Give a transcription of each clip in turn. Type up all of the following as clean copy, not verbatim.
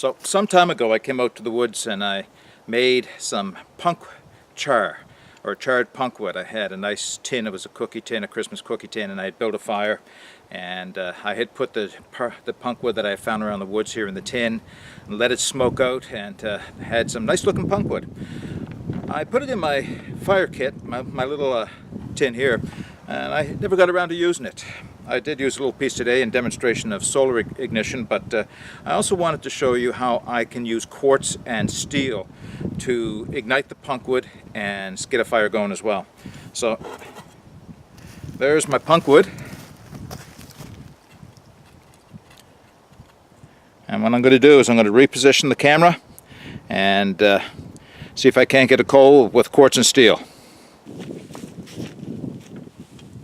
So some time ago I came out to the woods and I made some charred punkwood. I had a nice tin, it was a cookie tin, a Christmas cookie tin, and I had built a fire, and I had put the punkwood that I found around the woods here in the tin and let it smoke out, and had some nice looking punkwood. I put it in my fire kit, my little tin here, and I never got around to using it. I did use a little piece today in demonstration of solar ignition, but I also wanted to show you how I can use quartz and steel to ignite the punkwood and get a fire going as well. So there's my punkwood, and what I'm going to do is I'm going to reposition the camera and see if I can't get a coal with quartz and steel.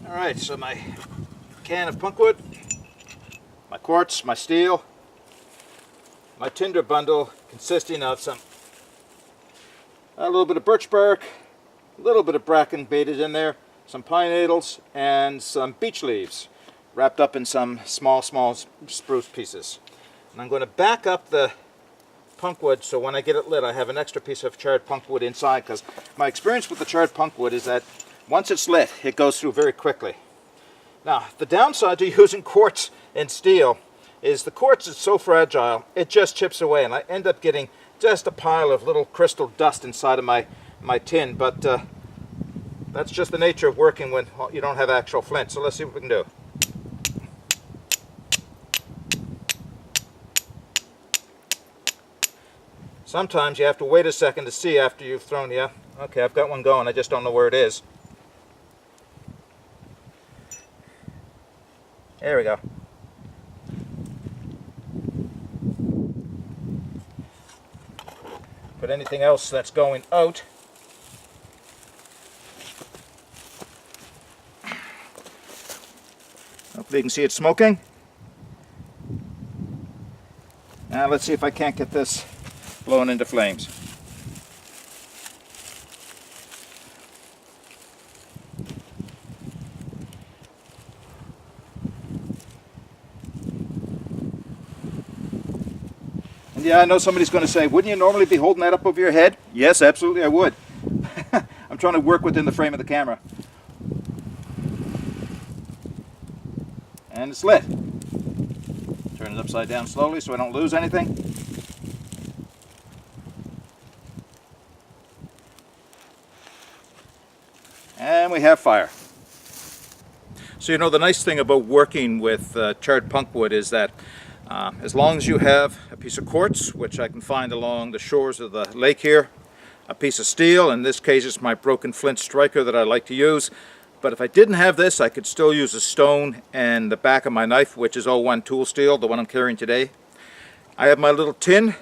Alright, so my can of punkwood, my quartz, my steel, my tinder bundle consisting of a little bit of birch bark, a little bit of bracken baited in there, some pine needles, and some beech leaves wrapped up in some small spruce pieces. And I'm going to back up the punkwood so when I get it lit I have an extra piece of charred punkwood inside, because my experience with the charred punkwood is that once it's lit it goes through very quickly. Now, the downside to using quartz and steel is the quartz is so fragile, it just chips away, and I end up getting just a pile of little crystal dust inside of my tin, but that's just the nature of working when you don't have actual flint. So let's see what we can do. Sometimes you have to wait a second to see after you've thrown, yeah, okay, I've got one going, I just don't know where it is. There we go. Put anything else that's going out. Hopefully you can see it smoking. Now let's see if I can't get this blown into flames. And yeah, I know somebody's going to say, wouldn't you normally be holding that up over your head? Yes, absolutely I would. I'm trying to work within the frame of the camera. And it's lit. Turn it upside down slowly so I don't lose anything. And we have fire. So you know, the nice thing about working with charred punkwood is that as long as you have a piece of quartz, which I can find along the shores of the lake here, a piece of steel, in this case it's my broken flint striker that I like to use, but if I didn't have this I could still use a stone and the back of my knife, which is 01 tool steel, the one I'm carrying today. I have my little tin,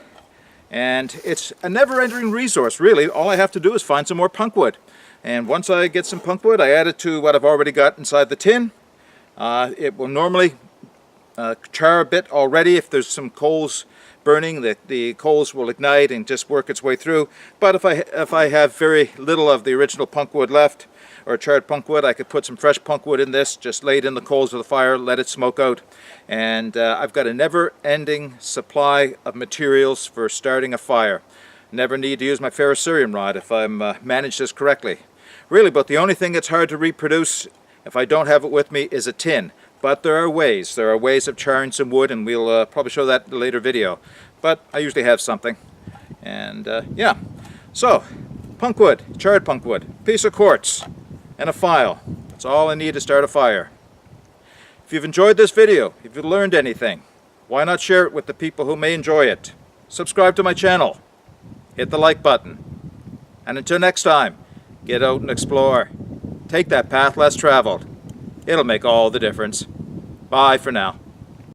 and it's a never-ending resource really. All I have to do is find some more punkwood, and once I get some punkwood I add it to what I've already got inside the tin. It will normally char a bit already. If there's some coals burning, the coals will ignite and just work its way through. But if I have very little of the original punkwood left, or charred punkwood, I could put some fresh punkwood in this, just lay it in the coals of the fire, let it smoke out, and I've got a never-ending supply of materials for starting a fire. Never need to use my ferrocerium rod if I'm managed this correctly. Really, but the only thing that's hard to reproduce if I don't have it with me is a tin. But there are ways of charring some wood, and we'll probably show that in a later video. But I usually have something. And yeah, so punkwood, charred punkwood, piece of quartz, and a file. That's all I need to start a fire. If you've enjoyed this video, if you've learned anything, why not share it with the people who may enjoy it? Subscribe to my channel. Hit the like button. And until next time, get out and explore. Take that path less traveled. It'll make all the difference. Bye for now.